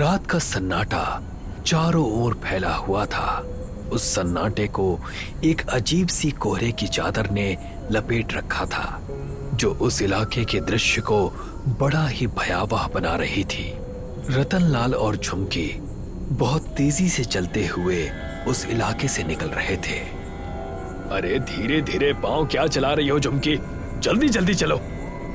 रात का सन्नाटा चारों ओर फैला हुआ था। उस सन्नाटे को एक अजीब सी कोहरे की चादर ने लपेट रखा था, जो उस इलाके के दृश्य को बड़ा ही भयावह बना रही थी। रतनलाल और झुमकी बहुत तेजी से चलते हुए उस इलाके से निकल रहे थे। अरे धीरे धीरे पांव क्या चला रही हो झुमकी, जल्दी जल्दी चलो।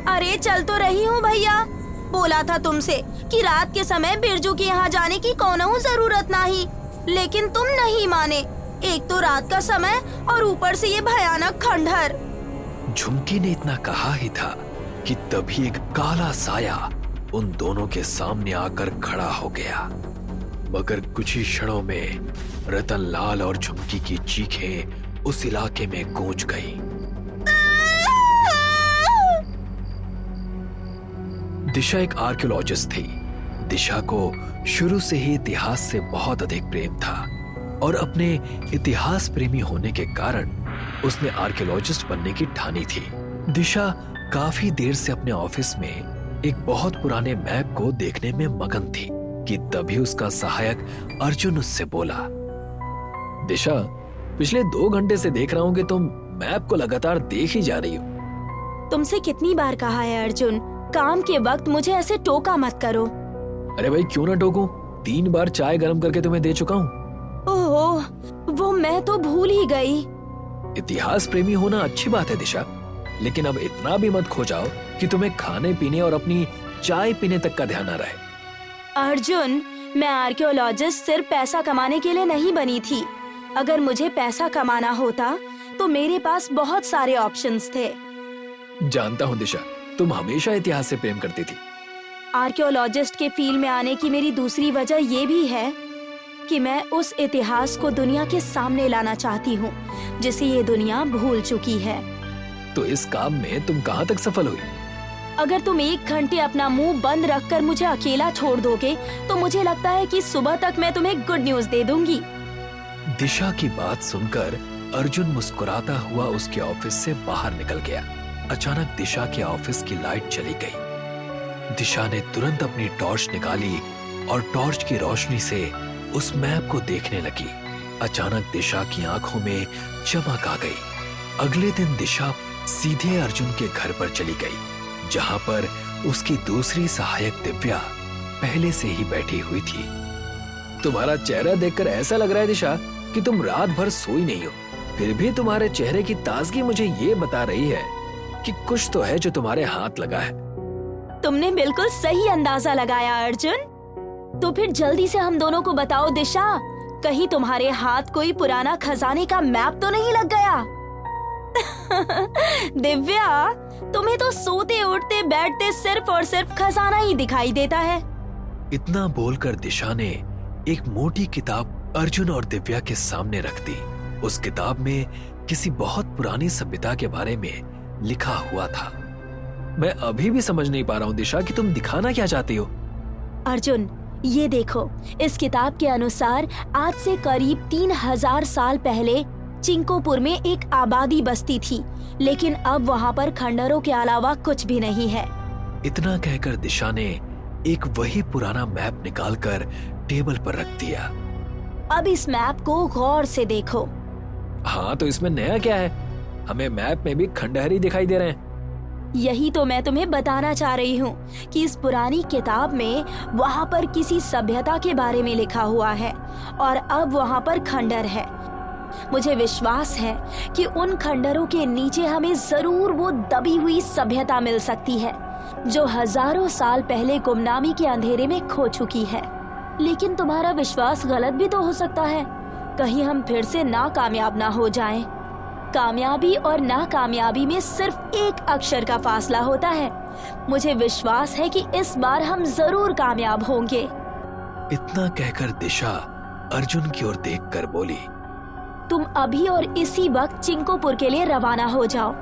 अरे चल तो रही हूँ भैया, बोला था तुमसे कि रात के समय बिरजू के यहाँ जाने की कोनहू जरूरत नहीं, लेकिन तुम नहीं माने। एक तो रात का समय और ऊपर से ये भयानक खंडहर। झुमकी ने इतना कहा ही था कि तभी एक काला साया उन दोनों के सामने आकर खड़ा हो गया। मगर कुछ ही क्षणों में रतनलाल और झुमकी की चीखें उस इलाके में गूंज गई। दिशा एक आर्कियोलॉजिस्ट थी। दिशा को शुरू से ही इतिहास से बहुत अधिक प्रेम था और अपने इतिहास प्रेमी होने के कारण उसने आर्कियोलॉजिस्ट बनने की ठानी थी। दिशा काफी देर से अपने ऑफिस में एक बहुत पुराने मैप को देखने में मगन थी कि तभी उसका सहायक अर्जुन उससे बोला, दिशा, पिछले 2 घंटे से देख रहा हूँ कि तुम मैप को लगातार देख ही जा रही हो। तुमसे कितनी बार कहा है अर्जुन, काम के वक्त मुझे ऐसे टोका मत करो। अरे भाई क्यों ना टोकूं, 3 बार चाय गर्म करके तुम्हें दे चुका हूँ। ओह, वो मैं तो भूल ही गई। इतिहास प्रेमी होना अच्छी बात है दिशा, लेकिन अब इतना भी मत खो जाओ कि तुम्हें खाने पीने और अपनी चाय पीने तक का ध्यान न रहे। अर्जुन, मैं आर्कियोलॉजिस्ट सिर्फ पैसा कमाने के लिए नहीं बनी थी। अगर मुझे पैसा कमाना होता तो मेरे पास बहुत सारे ऑप्शंस थे। जानता हूँ दिशा, तुम हमेशा इतिहास से प्रेम करती थी। आर्कियोलॉजिस्ट के फील्ड में आने की मेरी दूसरी वजह ये भी है कि मैं उस इतिहास को दुनिया के सामने लाना चाहती हूँ जिसे ये दुनिया भूल चुकी है। तो इस काम में तुम कहाँ तक सफल हुई? अगर तुम 1 घंटे अपना मुंह बंद रखकर मुझे अकेला छोड़ दोगे तो मुझे लगता है कि सुबह तक मैं तुम्हें गुड न्यूज दे दूंगी। दिशा की बात सुनकर अर्जुन मुस्कुराता हुआ उसके ऑफिस से बाहर निकल गया। अचानक दिशा के ऑफिस की लाइट चली गई। दिशा ने तुरंत अपनी टॉर्च निकाली और टॉर्च की रोशनी से उस मैप को देखने लगी। अचानक दिशा की आंखों में चमक आ गई। अगले दिन दिशा सीधे अर्जुन के घर पर चली गई, जहां पर उसकी दूसरी सहायक दिव्या पहले से ही बैठी हुई थी। तुम्हारा चेहरा देखकर ऐसा लग रहा है दिशा कि तुम रात भर सोई नहीं हो, फिर भी तुम्हारे चेहरे की ताजगी मुझे ये बता रही है कि कुछ तो है जो तुम्हारे हाथ लगा है। तुमने बिल्कुल सही अंदाजा लगाया अर्जुन। तो फिर जल्दी से हम दोनों को बताओ दिशा, कहीं तुम्हारे हाथ कोई पुराना खजाने का मैप तो नहीं लग गया? दिव्या, तुम्हें तो सोते उठते बैठते सिर्फ और सिर्फ खजाना ही दिखाई देता है। इतना बोलकर दिशा ने एक मोटी किताब अर्जुन और दिव्या के सामने रख दी। उस किताब में किसी बहुत पुरानी सभ्यता के बारे में लिखा हुआ था। मैं अभी भी समझ नहीं पा रहा हूँ दिशा कि तुम दिखाना क्या चाहती हो। अर्जुन, ये देखो, इस किताब के अनुसार आज से करीब 3000 साल पहले चिंकोपुर में एक आबादी बस्ती थी, लेकिन अब वहाँ पर खंडरों के अलावा कुछ भी नहीं है। इतना कहकर दिशा ने एक वही पुराना मैप निकालकर टेबल पर रख दिया। अब इस मैप को गौर से देखो। हाँ, तो इसमें नया क्या है? हमें मैप में भी खंडहर ही दिखाई दे रहे हैं। यही तो मैं तुम्हें बताना चाह रही हूँ कि इस पुरानी किताब में वहाँ पर किसी सभ्यता के बारे में लिखा हुआ है और अब वहाँ पर खंडर है। मुझे विश्वास है कि उन खंडरों के नीचे हमें जरूर वो दबी हुई सभ्यता मिल सकती है जो हजारों साल पहले गुमनामी के अंधेरे में खो चुकी है। लेकिन तुम्हारा विश्वास गलत भी तो हो सकता है, कहीं हम फिर से नाकामयाब ना हो जाएं। कामयाबी और नाकामयाबी में सिर्फ एक अक्षर का फासला होता है। मुझे विश्वास है कि इस बार हम जरूर कामयाब होंगे। इतना कहकर दिशा अर्जुन की ओर देखकर बोली, तुम अभी और इसी वक्त चिंकोपुर के लिए रवाना हो जाओ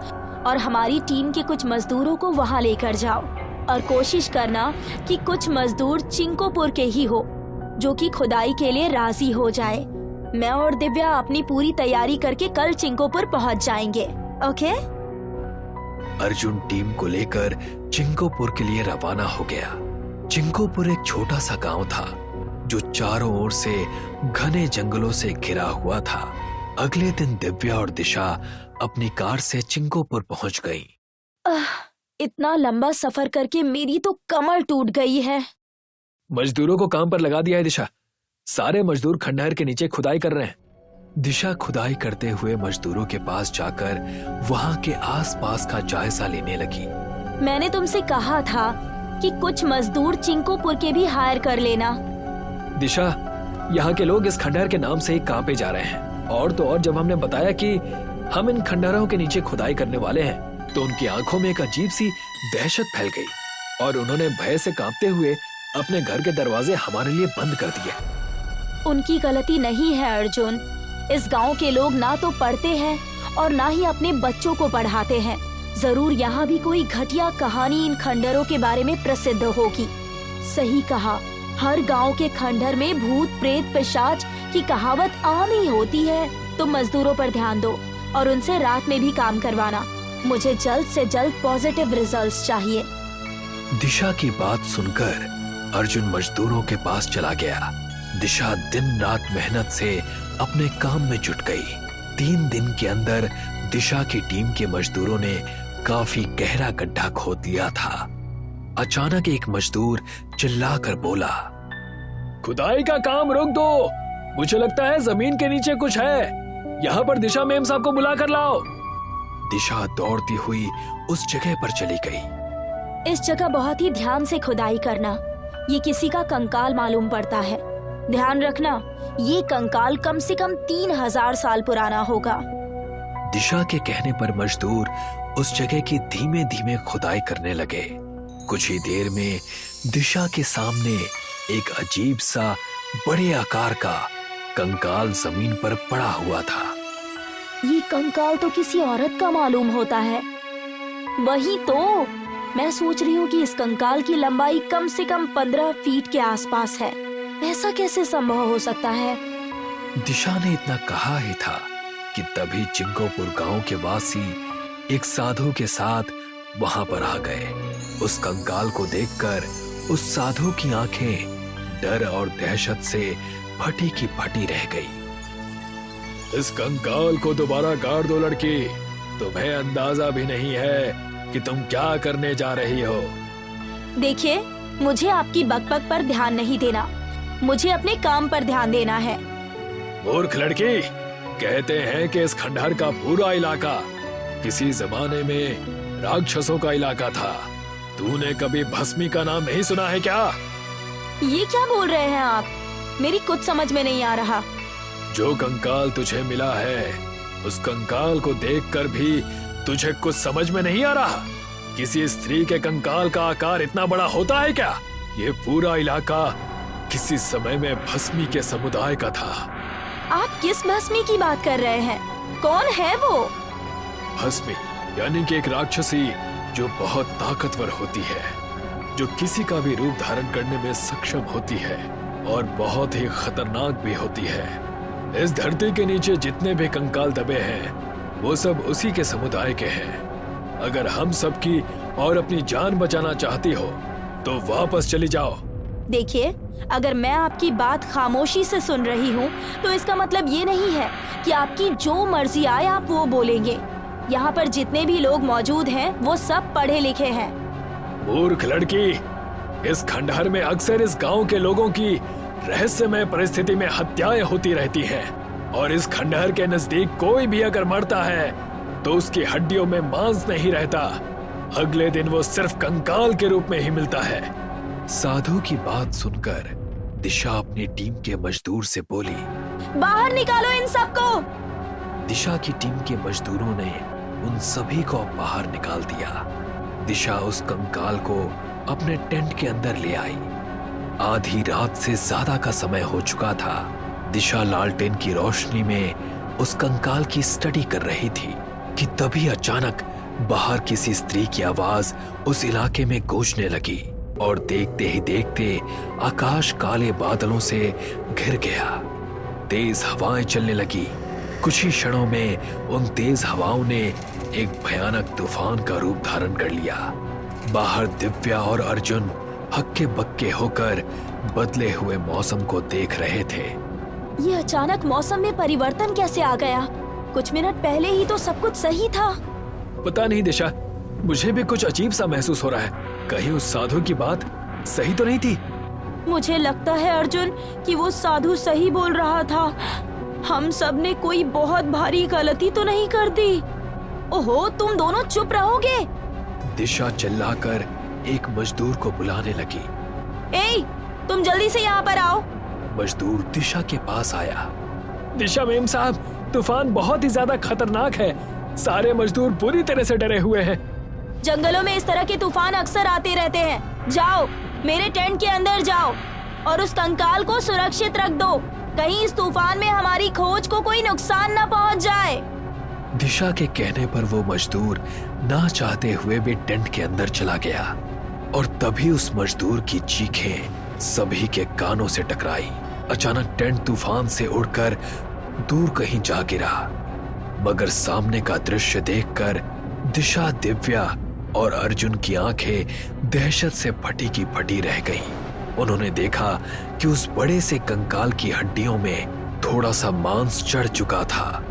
और हमारी टीम के कुछ मजदूरों को वहां लेकर जाओ और कोशिश करना कि कुछ मजदूर चिंकोपुर के ही हो जो कि खुदाई के लिए राजी हो जाए। मैं और दिव्या अपनी पूरी तैयारी करके कल चिंकोपुर पहुंच जाएंगे। ओके? अर्जुन टीम को लेकर चिंकोपुर के लिए रवाना हो गया। चिंकोपुर एक छोटा सा गांव था जो चारों ओर से घने जंगलों से घिरा हुआ था। अगले दिन दिव्या और दिशा अपनी कार से चिंकोपुर पहुंच गईं। इतना लंबा सफर करके मेरी तो कमर टूट गई है। मजदूरों को काम पर लगा दिया है दिशा। सारे मजदूर खंडहर के नीचे खुदाई कर रहे हैं। दिशा खुदाई करते हुए मजदूरों के पास जाकर वहां के आसपास का जायजा लेने लगी। मैंने तुमसे कहा था कि कुछ मजदूर चिंकोपुर के भी हायर कर लेना। दिशा, यहाँ के लोग इस खंडहर के नाम से ही कांपे जा रहे हैं। और तो और जब हमने बताया कि हम इन खंडहरों के नीचे खुदाई करने वाले हैं, तो उनकी आंखों में एक अजीब सी दहशत फैल गई और उन्होंने भय से कांपते हुए अपने घर के दरवाजे हमारे लिए बंद कर दिए। उनकी गलती नहीं है अर्जुन। इस गांव के लोग ना तो पढ़ते हैं और ना ही अपने बच्चों को पढ़ाते हैं। जरूर यहाँ भी कोई घटिया कहानी इन खंडहरों के बारे में प्रसिद्ध होगी। सही कहा, हर गांव के खंडहर में भूत प्रेत पिशाच की कहावत आम ही होती है। तुम मजदूरों पर ध्यान दो और उनसे रात में भी काम करवाना। मुझे जल्द से जल्द पॉजिटिव रिजल्ट्स चाहिए। दिशा की बात सुनकर अर्जुन मजदूरों के पास चला गया। दिशा दिन रात मेहनत से अपने काम में जुट गई। 3 दिन के अंदर दिशा की टीम के मजदूरों ने काफी गहरा गड्ढा खोद लिया था। अचानक एक मजदूर चिल्लाकर बोला, खुदाई का काम रोक दो, मुझे लगता है जमीन के नीचे कुछ है। यहाँ पर दिशा मेम साहब को बुला कर लाओ। दिशा दौड़ती हुई उस जगह पर चली गई। इस जगह बहुत ही ध्यान से खुदाई करना। ये किसी का कंकाल मालूम पड़ता है। ध्यान रखना, ये कंकाल कम से कम 3000 साल पुराना होगा। दिशा के कहने पर मजदूर उस जगह की धीमे धीमे खुदाई करने लगे। कुछ ही देर में दिशा के सामने एक अजीब सा बड़े आकार का कंकाल जमीन पर पड़ा हुआ था। ये कंकाल तो किसी औरत का मालूम होता है। वही तो मैं सोच रही हूँ कि इस कंकाल की लंबाई कम से कम 15 फीट के आसपास है। ऐसा कैसे संभव हो सकता है? दिशा ने इतना कहा ही था कि तभी चिंकोपुर गांव के वासी एक साधु के साथ वहां पर आ गए। उस कंकाल को देखकर उस साधु की आंखें डर और दहशत से फटी की फटी रह गई। इस कंकाल को दोबारा गाड़ दो लड़की, तुम्हें अंदाजा भी नहीं है कि तुम क्या करने जा रही हो। देखिए, मुझे आपकी बकबक पर ध्यान नहीं देना, मुझे अपने काम पर ध्यान देना है। मूर्ख लड़की, कहते हैं कि इस खंडहर का पूरा इलाका किसी जमाने में राक्षसों का इलाका था। तूने कभी भस्मी का नाम नहीं सुना है क्या? ये क्या बोल रहे हैं आप? मेरी कुछ समझ में नहीं आ रहा। जो कंकाल तुझे मिला है, उस कंकाल को देखकर भी तुझे कुछ समझ में नहीं आ रहा? किसी स्त्री के कंकाल का आकार इतना बड़ा होता है क्या? ये पूरा इलाका किसी समय में भस्मी के समुदाय का था। आप किस भस्मी की बात कर रहे हैं? कौन है वो? भस्मी यानी कि एक राक्षसी जो बहुत ताकतवर होती है, जो किसी का भी रूप धारण करने में सक्षम होती है और बहुत ही खतरनाक भी होती है। इस धरती के नीचे जितने भी कंकाल दबे हैं, वो सब उसी के समुदाय के हैं। अगर हम सबकी और अपनी जान बचाना चाहती हो तो वापस चली जाओ। देखिए, अगर मैं आपकी बात खामोशी से सुन रही हूँ तो इसका मतलब ये नहीं है कि आपकी जो मर्जी आए आप वो बोलेंगे। यहाँ पर जितने भी लोग मौजूद हैं वो सब पढ़े लिखे हैं। मूर्ख लड़की, इस खंडहर में अक्सर इस गांव के लोगों की रहस्यमय परिस्थिति में हत्याएं होती रहती हैं और इस खंडहर के नजदीक कोई भी अगर मरता है तो उसकी हड्डियों में मांस नहीं रहता। अगले दिन वो सिर्फ कंकाल के रूप में ही मिलता है। साधु की बात सुनकर दिशा अपनी टीम के मजदूर से बोली, बाहर निकालो इन सबको। दिशा की टीम के मजदूरों ने उन सभी को बाहर निकाल दिया। दिशा उस कंकाल को अपने टेंट के अंदर ले आई। आधी रात से ज्यादा का समय हो चुका था। दिशा लालटेन की रोशनी में उस कंकाल की स्टडी कर रही थी कि तभी अचानक बाहर किसी स्त्री की आवाज उस इलाके में गूंजने लगी और देखते ही देखते आकाश काले बादलों से घिर गया। तेज हवाएं चलने लगी। कुछ ही क्षणों में उन तेज हवाओं ने एक भयानक तूफान का रूप धारण कर लिया। बाहर दिव्या और अर्जुन हक्के बक्के होकर बदले हुए मौसम को देख रहे थे। ये अचानक मौसम में परिवर्तन कैसे आ गया? कुछ मिनट पहले ही तो सब कुछ सही था। पता नहीं दिशा, मुझे भी कुछ अजीब सा महसूस हो रहा है। कहीं उस साधु की बात सही तो नहीं थी? मुझे लगता है अर्जुन कि वो साधु सही बोल रहा था। हम सब ने कोई बहुत भारी गलती तो नहीं कर दी। ओहो, तुम दोनों चुप रहोगे? दिशा चिल्लाकर एक मजदूर को बुलाने लगी। ए, तुम जल्दी से यहाँ पर आओ। मजदूर दिशा के पास आया। दिशा मेम साहब, तूफान बहुत ही ज्यादा खतरनाक है। सारे मजदूर पूरी तरह से डरे हुए हैं। जंगलों में इस तरह के तूफान अक्सर आते रहते हैं। जाओ, मेरे टेंट के अंदर जाओ और उस कंकाल को सुरक्षित रख दो। कहीं इस तूफान में हमारी खोज को कोई नुकसान न पहुंच जाए। दिशा के कहने पर वो मजदूर ना चाहते हुए भी टेंट के अंदर चला गया और तभी उस मजदूर की चीखें सभी के कानों से टकराई। अचानक टेंट तूफान से उड़कर दूर कहीं जा गिरा, मगर सामने का दृश्य देखकर दिशा, दिव्या और अर्जुन की आंखें दहशत से फटी की फटी रह गईं। उन्होंने देखा कि उस बड़े से कंकाल की हड्डियों में थोड़ा सा मांस चढ़ चुका था।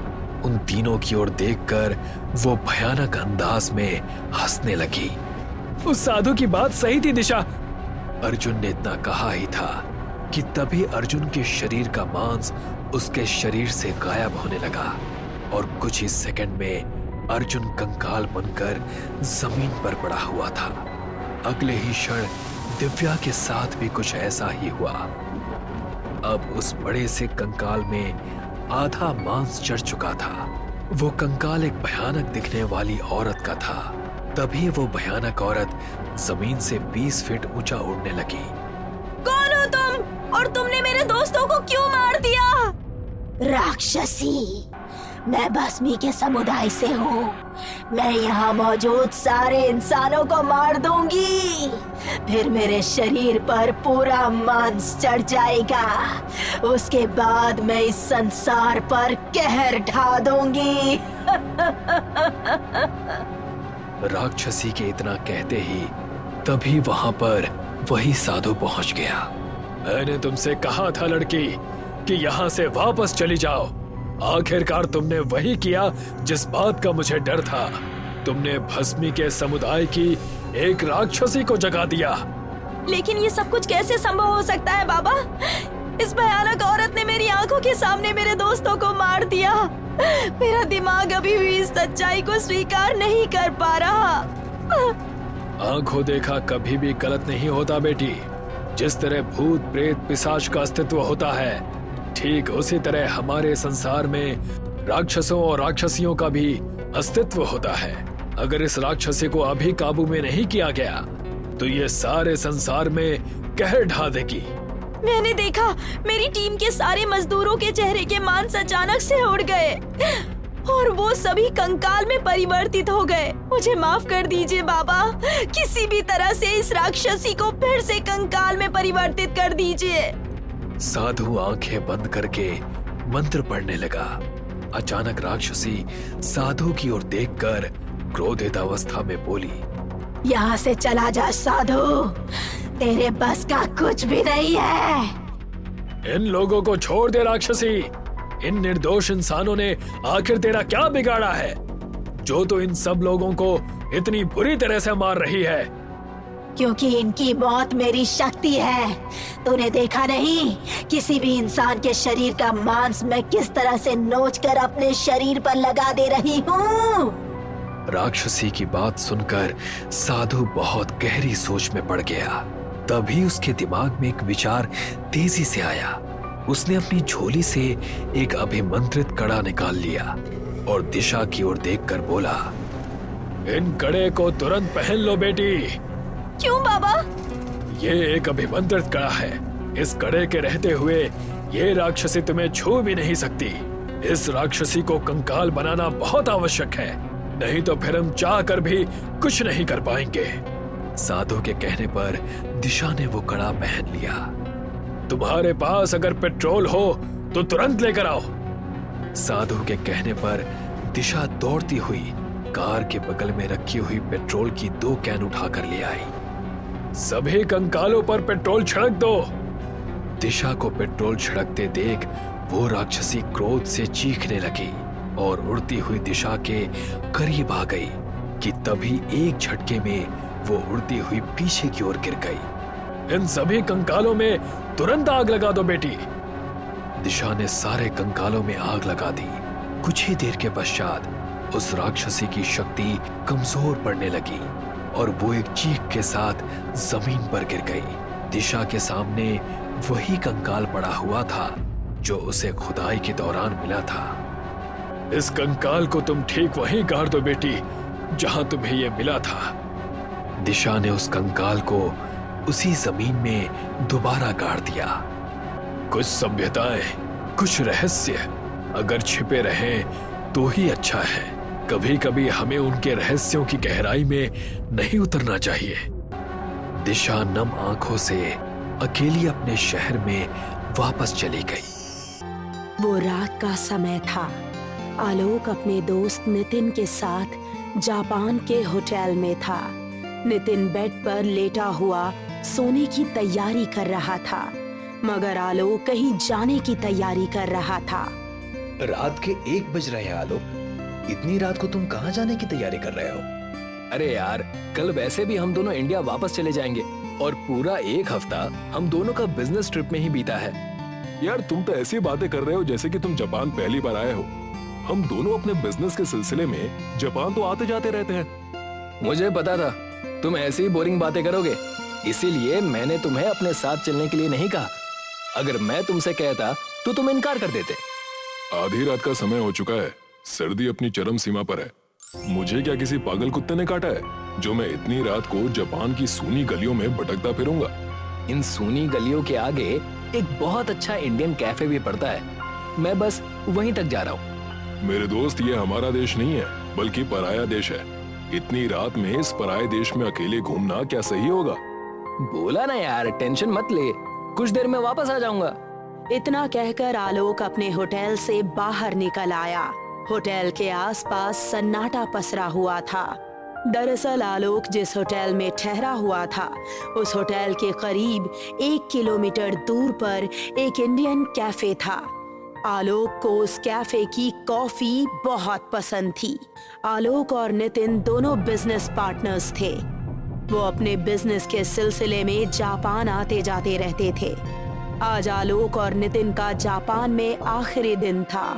उन तीनों की ओर देखकर वो भयानक अंदाज में हंसने लगी। उस साधु की बात सही थी दिशा। अर्जुन ने इतना कहा ही था कि तभी अर्जुन के शरीर का मांस उसके शरीर से गायब होने लगा और कुछ ही सेकंड में अर्जुन कंकाल बनकर जमीन पर पड़ा हुआ था। अगले ही क्षण दिव्या के साथ भी कुछ ऐसा ही हुआ। अब उस बड़े से कंकाल में आधा मांस चढ़ चुका था। वो कंकाल एक भयानक दिखने वाली औरत का था। तभी वो भयानक औरत जमीन से 20 फीट ऊंचा उड़ने लगी। कौन हो तुम? और तुमने मेरे दोस्तों को क्यों मार दिया? राक्षसी, मैं भस्मी के समुदाय से हूँ। मैं यहाँ मौजूद सारे इंसानों को मार दूंगी। फिर मेरे शरीर पर पूरा मांस चढ़ जाएगा। उसके बाद मैं इस संसार पर कहर ढा दूंगी। राक्षसी के इतना कहते ही तभी वहां पर वही साधु पहुंच गया। मैंने तुमसे कहा था लड़की कि यहाँ से वापस चली जाओ। आखिरकार तुमने वही किया जिस बात का मुझे डर था। तुमने भस्मी के समुदाय की एक राक्षसी को जगा दिया। लेकिन ये सब कुछ कैसे संभव हो सकता है बाबा? इस भयानक औरत ने मेरी आंखों के सामने मेरे दोस्तों को मार दिया। मेरा दिमाग अभी भी इस सच्चाई को स्वीकार नहीं कर पा रहा। आंखों देखा कभी भी गलत नहीं होता बेटी। जिस तरह भूत प्रेत पिशाच का अस्तित्व होता है, ठीक उसी तरह हमारे संसार में राक्षसों और राक्षसियों का भी अस्तित्व होता है। अगर इस राक्षसी को अभी काबू में नहीं किया गया तो ये सारे संसार में कहर ढा देगी। मैंने देखा मेरी टीम के सारे मजदूरों के चेहरे के मांस अचानक से उड़ गए और वो सभी कंकाल में परिवर्तित हो गए। मुझे माफ कर दीजिए बाबा। किसी भी तरह से इस राक्षसी को फिर से कंकाल में परिवर्तित कर दीजिए। साधु आंखें बंद करके मंत्र पढ़ने लगा। अचानक राक्षसी साधु की ओर देखकर क्रोधित अवस्था में बोली, यहाँ से चला जा साधु, तेरे बस का कुछ भी नहीं है। इन लोगों को छोड़ दे राक्षसी। इन निर्दोष इंसानों ने आखिर तेरा क्या बिगाड़ा है जो तो इन सब लोगों को इतनी बुरी तरह से मार रही है? क्योंकि इनकी मौत मेरी शक्ति है। तूने देखा नहीं किसी भी इंसान के शरीर का मांस मैं किस तरह से नोचकर अपने शरीर पर लगा दे रही हूँ। राक्षसी की बात सुनकर साधु बहुत गहरी सोच में पड़ गया। तभी उसके दिमाग में एक विचार तेजी से आया। उसने अपनी झोली से एक अभिमंत्रित कड़ा निकाल लिया और दिशा की ओर देखकर बोला, इन कड़े को तुरंत पहन लो बेटी। क्यों बाबा? ये एक अभिमंत्रित कड़ा है। इस कड़े के रहते हुए ये राक्षसी तुम्हें छू भी नहीं सकती। इस राक्षसी को कंकाल बनाना बहुत आवश्यक है, नहीं तो फिर हम चाह कर भी कुछ नहीं कर पाएंगे। साधु के कहने पर दिशा ने वो कड़ा पहन लिया। तुम्हारे पास अगर पेट्रोल हो तो तुरंत लेकर आओ। साधु के कहने पर दिशा दौड़ती हुई कार के बगल में रखी हुई पेट्रोल की 2 कैन उठाकर ले आई। सभी कंकालों पर पेट्रोल छिड़क दो। दिशा को पेट्रोल छिड़कते देख वो राक्षसी क्रोध से चीखने लगी और उड़ती हुई दिशा के करीब आ गई कि तभी एक झटके में वो उड़ती हुई पीछे की ओर गिर गई। इन सभी कंकालों में तुरंत आग लगा दो बेटी। दिशा ने सारे कंकालों में आग लगा दी। कुछ ही देर के पश्चात उस राक्षसी की शक्ति कमजोर पड़ने लगी और वो एक चीख के साथ जमीन पर गिर गई। दिशा के सामने वही कंकाल पड़ा हुआ था जो उसे खुदाई के दौरान मिला था। इस कंकाल को तुम ठीक वहीं गाड़ दो बेटी जहां तुम्हें यह मिला था। दिशा ने उस कंकाल को उसी जमीन में दोबारा गाड़ दिया। कुछ सभ्यताएं, कुछ रहस्य अगर छिपे रहें तो ही अच्छा है। कभी कभी हमें उनके रहस्यों की गहराई में नहीं उतरना चाहिए। दिशा नम आंखों से अकेली अपने शहर में वापस चली गई। वो रात का समय था। आलोक अपने दोस्त नितिन के साथ जापान के होटल में था। नितिन बेड पर लेटा हुआ सोने की तैयारी कर रहा था, मगर आलोक कहीं जाने की तैयारी कर रहा था। रात के 1 बज रहे हैं आलोक। इतनी रात को तुम कहाँ जाने की तैयारी कर रहे हो? अरे यार, कल वैसे भी हम दोनों इंडिया वापस चले जाएंगे और पूरा एक हफ्ता हम दोनों का बिजनेस ट्रिप में ही बीता है। यार तुम तो ऐसी बातें कर रहे हो जैसे कि तुम जापान पहली बार आए हो। हम दोनों अपने बिजनेस के सिलसिले में जापान तो आते जाते रहते हैं। मुझे पता था तुम ऐसी ही बोरिंग बातें करोगे, इसीलिए मैंने तुम्हें अपने साथ चलने के लिए नहीं कहा। अगर मैं तुमसे कहता तो तुम इनकार कर देते। आधी रात का समय हो चुका है, सर्दी अपनी चरम सीमा पर है। मुझे क्या किसी पागल कुत्ते ने काटा है जो मैं इतनी रात को जापान की सूनी गलियों में भटकता फिरूंगा? इन सूनी गलियों के आगे एक बहुत अच्छा इंडियन कैफे भी पड़ता है, मैं बस वहीं तक जा रहा हूँ। मेरे दोस्त, ये हमारा देश नहीं है बल्कि पराया देश है। इतनी रात में इस पराये देश में अकेले घूमना क्या सही होगा? बोला ना यार, टेंशन मत ले, कुछ देर में वापस आ जाऊंगा। इतना कहकर आलोक अपने होटल से बाहर निकल आया। होटल के आसपास सन्नाटा पसरा हुआ था। दरअसल आलोक जिस होटल में ठहरा हुआ था, उस होटल के करीब 1 किलोमीटर दूर पर एक इंडियन कैफे था। आलोक को उस कैफे की कॉफी बहुत पसंद थी। आलोक और नितिन दोनों बिजनेस पार्टनर्स थे। वो अपने बिजनेस के सिलसिले में जापान आते जाते रहते थे। आज आलोक और नितिन का जापान में आखिरी दिन था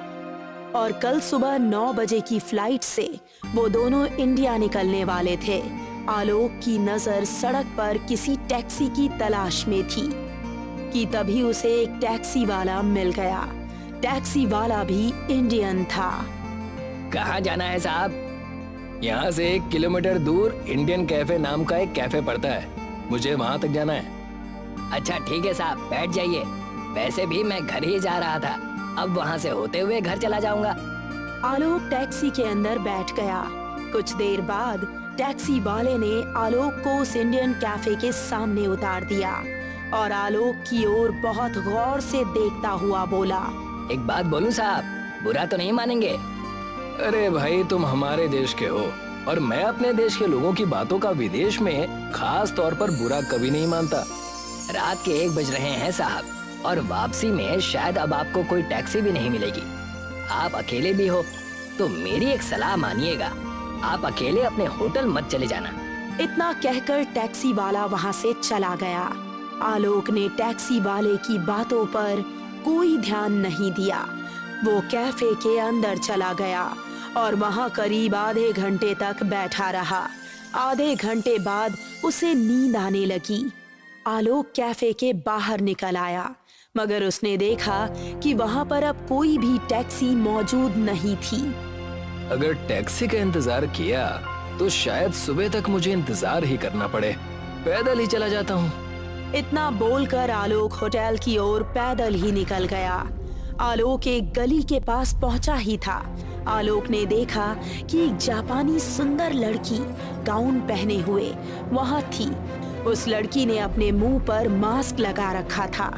और कल सुबह 9 बजे की फ्लाइट से वो दोनों इंडिया निकलने वाले थे। आलोक की नजर सड़क पर किसी टैक्सी की तलाश में थी कि तभी उसे एक टैक्सी वाला मिल गया। टैक्सी वाला भी इंडियन था। कहाँ जाना है साहब? यहाँ से 1 किलोमीटर दूर इंडियन कैफे नाम का एक कैफे पड़ता है, मुझे वहाँ तक जाना है। अच्छा ठीक है साहब, बैठ जाइए। वैसे भी मैं घर ही जा रहा था, अब वहाँ से होते हुए घर चला जाऊंगा। आलोक टैक्सी के अंदर बैठ गया। कुछ देर बाद टैक्सी वाले ने आलोक को उस इंडियन कैफे के सामने उतार दिया और आलोक की ओर बहुत गौर से देखता हुआ बोला, एक बात बोलूं साहब, बुरा तो नहीं मानेंगे? अरे भाई, तुम हमारे देश के हो और मैं अपने देश के लोगों की बातों का विदेश में खास तौर पर बुरा कभी नहीं मानता। रात के 1 बज रहे हैं साहब और वापसी में शायद अब आपको कोई टैक्सी भी नहीं मिलेगी। आप अकेले भी हो तो मेरी एक सलाह मानिएगा, आप अकेले अपने होटल मत चले जाना। इतना कहकर टैक्सी वाला वहाँ से चला गया। आलोक ने टैक्सी वाले की बातों पर कोई ध्यान नहीं दिया। वो कैफे के अंदर चला गया और वहाँ करीब आधे घंटे तक बैठा रहा। आधे घंटे बाद उसे नींद आने लगी। आलोक कैफे के बाहर निकल आया, मगर उसने देखा कि वहाँ पर अब कोई भी टैक्सी मौजूद नहीं थी। अगर टैक्सी का इंतजार किया तो शायद सुबह तक मुझे इंतजार ही करना पड़े। पैदल ही चला जाता हूँ। इतना बोलकर आलोक होटल की ओर पैदल ही निकल गया। आलोक एक गली के पास पहुंचा ही था। आलोक ने देखा कि एक जापानी सुंदर लड़की गाउन पहने हुए वहां थी। उस लड़की ने अपने मुंह पर मास्क लगा रखा था।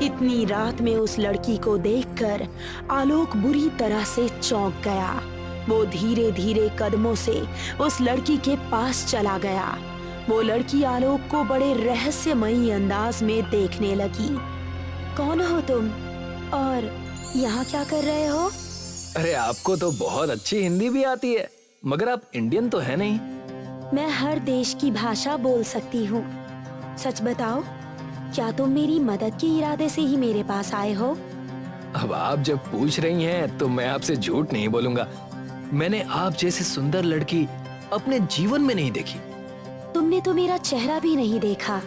इतनी रात में उस लड़की को देखकर आलोक बुरी तरह से चौंक गया। वो धीरे धीरे कदमों से उस लड़की के पास चला गया वो लड़की आलोक को बड़े रहस्यमयी अंदाज में देखने लगी। कौन हो तुम और यहाँ क्या कर रहे हो? अरे आपको तो बहुत अच्छी हिंदी भी आती है, मगर आप इंडियन तो है नहीं। मैं हर देश की भाषा बोल सकती हूँ। सच बताओ, क्या तुम मेरी मदद के इरादे से ही मेरे पास आए हो? अब आप जब पूछ रही हैं तो मैं आपसे झूठ नहीं बोलूंगा। मैंने आप जैसी सुंदर लड़की अपने जीवन में नहीं देखी। तुमने तो मेरा चेहरा भी नहीं देखा।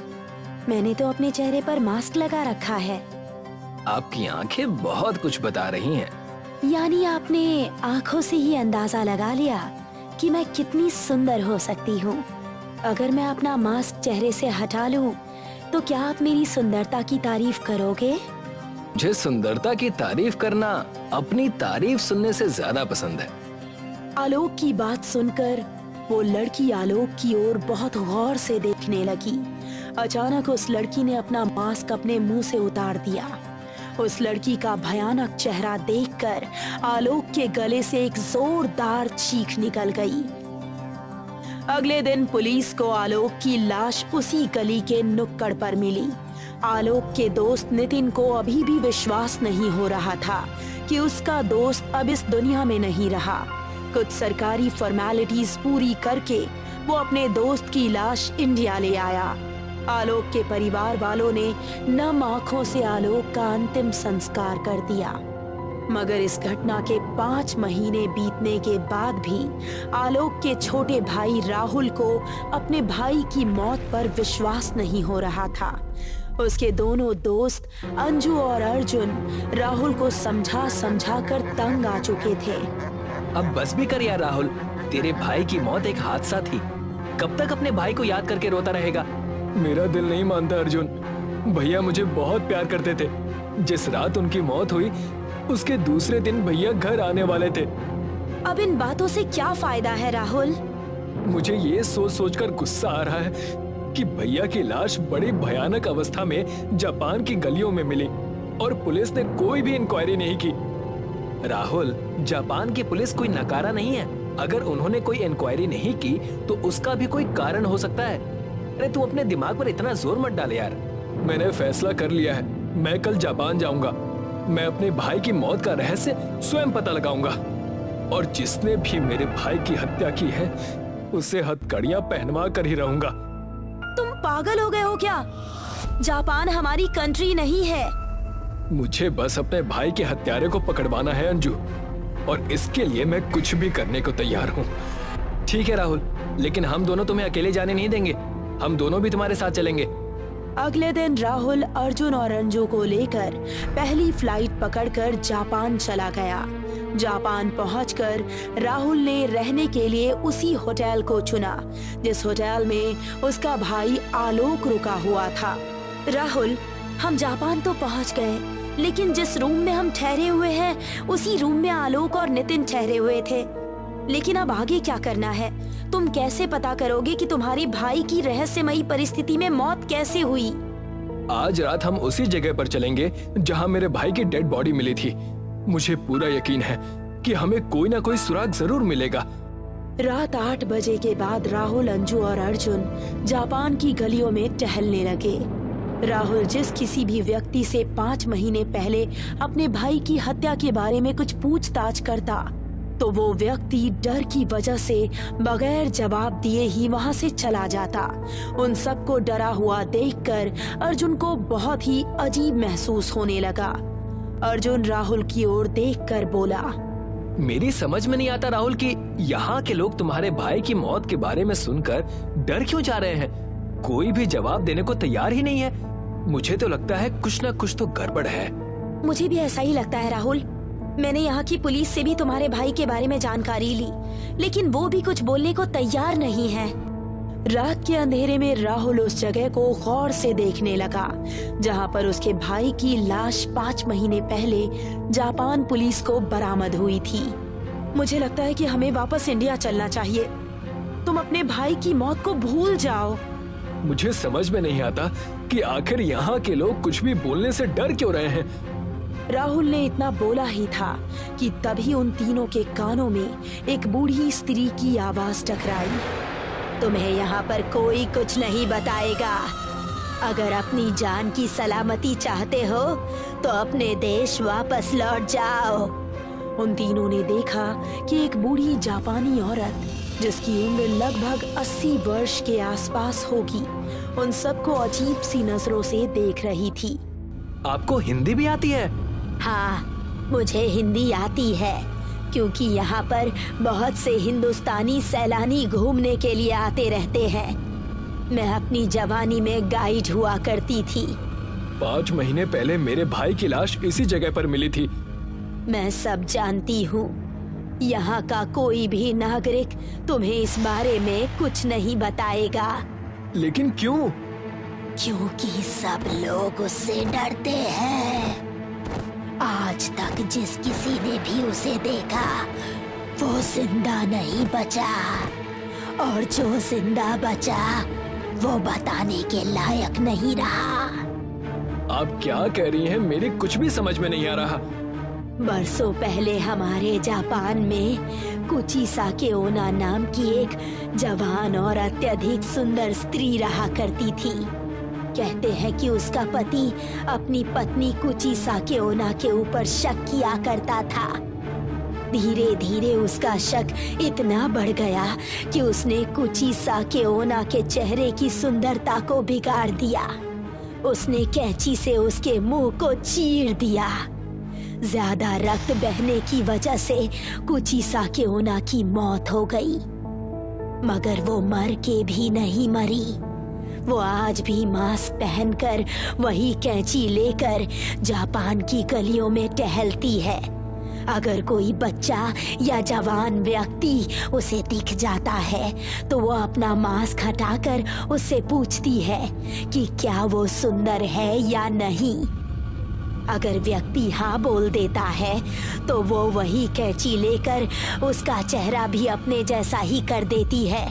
मैंने तो अपने चेहरे पर मास्क लगा रखा है। आपकी आंखें बहुत कुछ बता रही हैं। यानी आपने आंखों से ही अंदाजा लगा लिया कि मैं कितनी सुंदर हो सकती हूँ। अगर मैं अपना मास्क चेहरे से हटा लूँ तो क्या आप मेरी सुंदरता की तारीफ करोगे? मुझे सुंदरता की तारीफ करना अपनी तारीफ सुनने से ज्यादा पसंद है। आलोक की बात सुनकर वो लड़की आलोक की ओर बहुत गौर से देखने लगी। अचानक उस लड़की ने अपना मास्क अपने मुंह से उतार दिया। उस लड़की का भयानक चेहरा देखकर आलोक के गले से एक जोरदार चीख निकल गई। अगले दिन पुलिस को आलोक की लाश उसी गली के नुक्कड़ पर मिली। आलोक के दोस्त नितिन को अभी भी विश्वास नहीं हो रहा था कि उसका दोस्त अब इस दुनिया में नहीं रहा। कुछ सरकारी फॉर्मेलिटीज पूरी करके वो अपने दोस्त की लाश इंडिया ले आया। आलोक के परिवार वालों ने नम आंखों से आलोक का अंतिम संस्कार कर दिया। मगर इस घटना के 5 महीने बीतने के बाद भी आलोक के छोटे भाई राहुल को अपने भाई की मौत पर विश्वास नहीं हो रहा था। उसके दोनों दोस्त अंजू और अर्जुन राहुल को समझा समझा कर तंग आ चुके थे। अब बस भी कर यार राहुल, तेरे भाई की मौत एक हादसा थी। कब तक अपने भाई को याद करके रोता रहेगा? मेरा दिल नहीं मानता अर्जुन। भैया मुझे बहुत प्यार करते थे। जिस रात उनकी मौत हुई उसके दूसरे दिन भैया घर आने वाले थे। अब इन बातों से क्या फायदा है राहुल? मुझे ये सोच सोचकर गुस्सा आ रहा है कि भैया की लाश बड़ी भयानक अवस्था में जापान की गलियों में मिली और पुलिस ने कोई भी इंक्वायरी नहीं की। राहुल, जापान की पुलिस कोई नकारा नहीं है। अगर उन्होंने कोई इंक्वायरी नहीं की तो उसका भी कोई कारण हो सकता है। अरे तू अपने दिमाग पर इतना जोर मत डाल यार। मैंने फैसला कर लिया है, मैं कल जापान जाऊंगा। मैं अपने भाई की मौत का रहस्य स्वयं पता लगाऊंगा और जिसने भी मेरे भाई की हत्या की है उसे हथकड़ियां पहनवा कर ही रहूंगा। तुम पागल हो गए हो क्या? जापान हमारी कंट्री नहीं है। मुझे बस अपने भाई के हत्यारे को पकड़वाना है अंजू, और इसके लिए मैं कुछ भी करने को तैयार हूँ। ठीक है राहुल, लेकिन हम दोनों तुम्हें अकेले जाने नहीं देंगे। हम दोनों भी तुम्हारे साथ चलेंगे। अगले दिन राहुल अर्जुन और अंजू को लेकर पहली फ्लाइट पकड़कर जापान चला गया। जापान पहुंचकर राहुल ने रहने के लिए उसी होटल को चुना जिस होटल में उसका भाई आलोक रुका हुआ था। राहुल, हम जापान तो पहुंच गए, लेकिन जिस रूम में हम ठहरे हुए हैं उसी रूम में आलोक और नितिन ठहरे हुए थे। लेकिन अब आगे क्या करना है? तुम कैसे पता करोगे कि तुम्हारे भाई की रहस्यमयी परिस्थिति में मौत कैसे हुई? आज रात हम उसी जगह पर चलेंगे जहां मेरे भाई की डेड बॉडी मिली थी। मुझे पूरा यकीन है कि हमें कोई ना कोई सुराग जरूर मिलेगा। रात 8 बजे के बाद राहुल, अंजू और अर्जुन जापान की गलियों में टहलने लगे। राहुल जिस किसी भी व्यक्ति से 5 महीने पहले अपने भाई की हत्या के बारे में कुछ पूछताछ करता तो वो व्यक्ति डर की वजह से बगैर जवाब दिए ही वहां से चला जाता। उन सबको डरा हुआ देखकर अर्जुन को बहुत ही अजीब महसूस होने लगा। अर्जुन राहुल की ओर देखकर बोला, मेरी समझ में नहीं आता राहुल कि यहाँ के लोग तुम्हारे भाई की मौत के बारे में सुनकर डर क्यों जा रहे हैं? कोई भी जवाब देने को तैयार ही नहीं है। मुझे तो लगता है कुछ ना कुछ तो गड़बड़ है। मुझे भी ऐसा ही लगता है राहुल। मैंने यहाँ की पुलिस से भी तुम्हारे भाई के बारे में जानकारी ली, लेकिन वो भी कुछ बोलने को तैयार नहीं है। रात के अंधेरे में राहुल उस जगह को गौर से देखने लगा जहाँ पर उसके भाई की लाश 5 महीने पहले जापान पुलिस को बरामद हुई थी। मुझे लगता है कि हमें वापस इंडिया चलना चाहिए। तुम अपने भाई की मौत को भूल जाओ। मुझे समझ में नहीं आता कि आखिर यहाँ के लोग कुछ भी बोलने से डर क्यों रहे हैं। राहुल ने इतना बोला ही था कि तभी उन तीनों के कानों में एक बूढ़ी स्त्री की आवाज टकराई। तुम्हें यहाँ पर कोई कुछ नहीं बताएगा। अगर अपनी जान की सलामती चाहते हो तो अपने देश वापस लौट जाओ। उन तीनों ने देखा कि एक बूढ़ी जापानी औरत जिसकी उम्र लगभग 80 वर्ष के आसपास होगी, उन सबको अजीब सी नजरों से देख रही थी। आपको हिंदी भी आती है? हाँ, मुझे हिंदी आती है क्योंकि यहाँ पर बहुत से हिंदुस्तानी सैलानी घूमने के लिए आते रहते हैं। मैं अपनी जवानी में गाइड हुआ करती थी। 5 महीने पहले मेरे भाई की लाश इसी जगह पर मिली थी। मैं सब जानती हूँ। यहाँ का कोई भी नागरिक तुम्हें इस बारे में कुछ नहीं बताएगा। लेकिन क्यों? क्योंकि सब लोग उससे डरते हैं। आज तक जिस किसी ने भी उसे देखा वो जिंदा नहीं बचा, और जो जिंदा बचा वो बताने के लायक नहीं रहा। आप क्या कह रही हैं? मेरे कुछ भी समझ में नहीं आ रहा। बरसों पहले हमारे जापान में कुची साकेओना नाम की एक जवान और अत्यधिक सुंदर स्त्री रहा करती थी। कहते हैं कि उसका पति अपनी पत्नी कुची साकेओना के ऊपर शक किया करता था। धीरे धीरे उसका शक इतना बढ़ गया कि उसने कुची साकेओना के चेहरे की सुंदरता को बिगाड़ दिया। उसने कैंची से उसके मुंह को चीर दिया। ज्यादा रक्त बहने की वजह से कुची साकेओना की मौत हो गई, मगर वो मर के भी नहीं मरी। वो आज भी मास्क पहनकर वही कैंची लेकर जापान की गलियों में टहलती है। अगर कोई बच्चा या जवान व्यक्ति उसे दिख जाता है तो वो अपना मास्क हटाकर उससे पूछती है कि क्या वो सुंदर है या नहीं। अगर व्यक्ति हाँ बोल देता है तो वो वही कैंची लेकर उसका चेहरा भी अपने जैसा ही कर देती है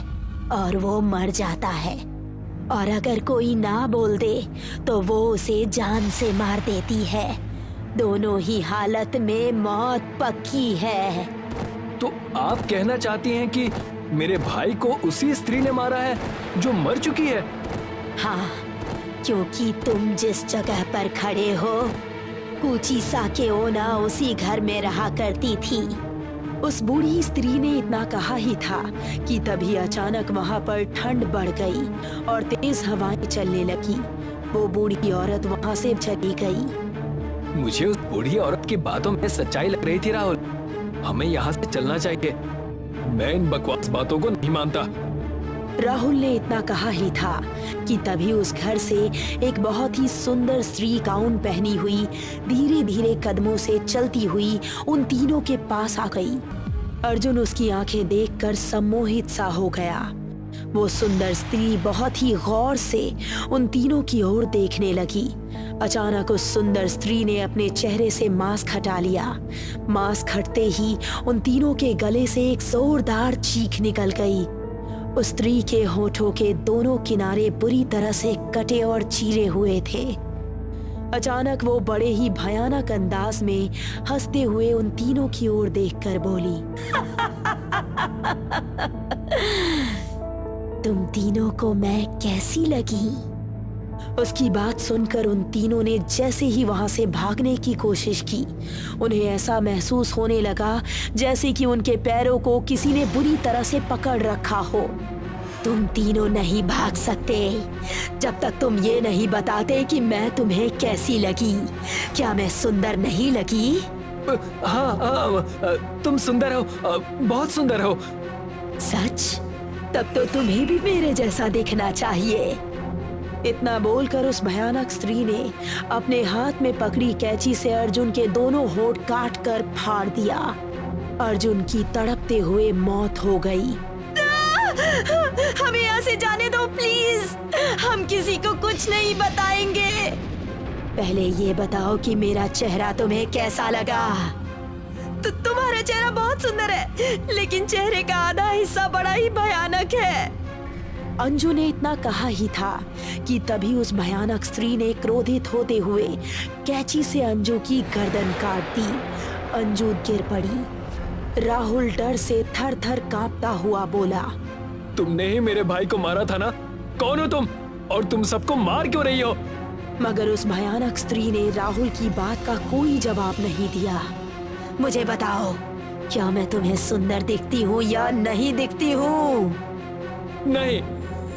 और वो मर जाता है। और अगर कोई ना बोल दे तो वो उसे जान से मार देती है। दोनों ही हालत में मौत पक्की है। तो आप कहना चाहती हैं कि मेरे भाई को उसी स्त्री ने मारा है जो मर चुकी है? हाँ, क्योंकि तुम जिस जगह पर खड़े हो कुची साकेओना उसी घर में रहा करती थी। उस बूढ़ी स्त्री ने इतना कहा ही था कि तभी अचानक वहाँ पर ठंड बढ़ गई और तेज हवाएं चलने लगी। वो बूढ़ी औरत वहाँ से चली गई। मुझे उस बूढ़ी औरत की बातों में सच्चाई लग रही थी राहुल। हमें यहाँ से चलना चाहिए। मैं इन बकवास बातों को नहीं मानता। राहुल ने इतना कहा ही था कि तभी उस घर से एक बहुत ही सुंदर स्त्री गाउन पहनी हुई धीरे धीरे कदमों से चलती हुई उन तीनों के पास आ गई। अर्जुन उसकी आंखें देखकर सम्मोहित सा हो गया। वो सुंदर स्त्री बहुत ही गौर से उन तीनों की ओर देखने लगी। अचानक उस सुंदर स्त्री ने अपने चेहरे से मास्क हटा लिया। मास्क हटते ही उन तीनों के गले से एक जोरदार चीख निकल गई। उस स्त्री के होठों के दोनों किनारे बुरी तरह से कटे और चीरे हुए थे। अचानक वो बड़े ही भयानक अंदाज में हंसते हुए उन तीनों की ओर देखकर बोली, तुम तीनों को मैं कैसी लगी? उसकी बात सुनकर उन तीनों ने जैसे ही वहां से भागने की कोशिश की, उन्हें ऐसा महसूस होने लगा जैसे कि उनके पैरों को किसी ने बुरी तरह से पकड़ रखा हो। तुम तीनों नहीं भाग सकते जब तक तुम ये नहीं बताते कि मैं तुम्हें कैसी लगी। क्या मैं सुंदर नहीं लगी? हाँ, तुम सुंदर हो, बहुत सुंदर हो। सच? तब तो तुम्हें भी मेरे जैसा दिखना चाहिए। इतना बोलकर उस भयानक स्त्री ने अपने हाथ में पकड़ी कैंची से अर्जुन के दोनों होंठ काट कर फाड़ दिया। अर्जुन की तड़पते हुए मौत हो गई। हमें यहाँ से जाने दो प्लीज, हम किसी को कुछ नहीं बताएंगे। पहले ये बताओ कि मेरा चेहरा तुम्हें कैसा लगा? तुम्हारा चेहरा बहुत सुंदर है, लेकिन चेहरे का आधा हिस्सा बड़ा ही भयानक है। अंजू ने इतना कहा ही था कि तभी उस भयानक स्त्री ने क्रोधित होते हुए कैंची से अंजू की गर्दन काट दी। अंजू गिर पड़ी। राहुल डर से थर थर कांपता हुआ बोला, तुमने ही मेरे भाई को मारा था ना? कौन हो तुम और तुम सबको मार क्यों रही हो? मगर उस भयानक स्त्री ने राहुल की बात का कोई जवाब नहीं दिया। मुझे बताओ, क्या मैं तुम्हें सुंदर दिखती हूँ या नहीं दिखती हूँ? नहीं,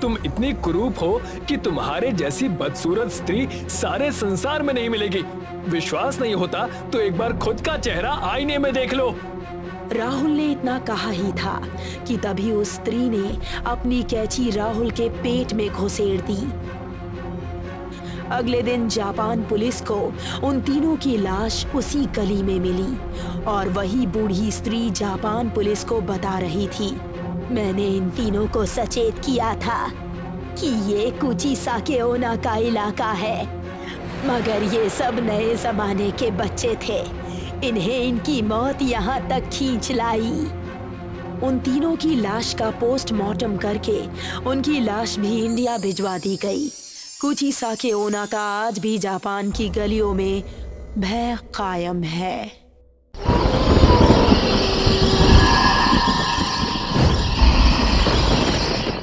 तुम इतनी कुरूप हो कि तुम्हारे जैसी बदसूरत स्त्री सारे संसार में नहीं मिलेगी। विश्वास नहीं होता तो एक बार खुद का चेहरा आईने में देख लो। राहुल ने इतना कहा ही था कि तभी उस स्त्री ने अपनी कैंची राहुल के पेट में घुसेड़ दी। अगले दिन जापान पुलिस को उन तीनों की लाश उसी गली में मिली और वही बूढ़ी स्त्री जापान पुलिस को बता रही थी, मैंने इन तीनों को सचेत किया था कि ये कुचिसाके ओना का इलाका है, मगर ये सब नए जमाने के बच्चे थे। इन्हें इनकी मौत यहाँ तक खींच लाई। उन तीनों की लाश का पोस्टमार्टम करके उनकी लाश भी इंडिया भिजवा दी गई। कुचिसाके ओना का आज भी जापान की गलियों में भय कायम है।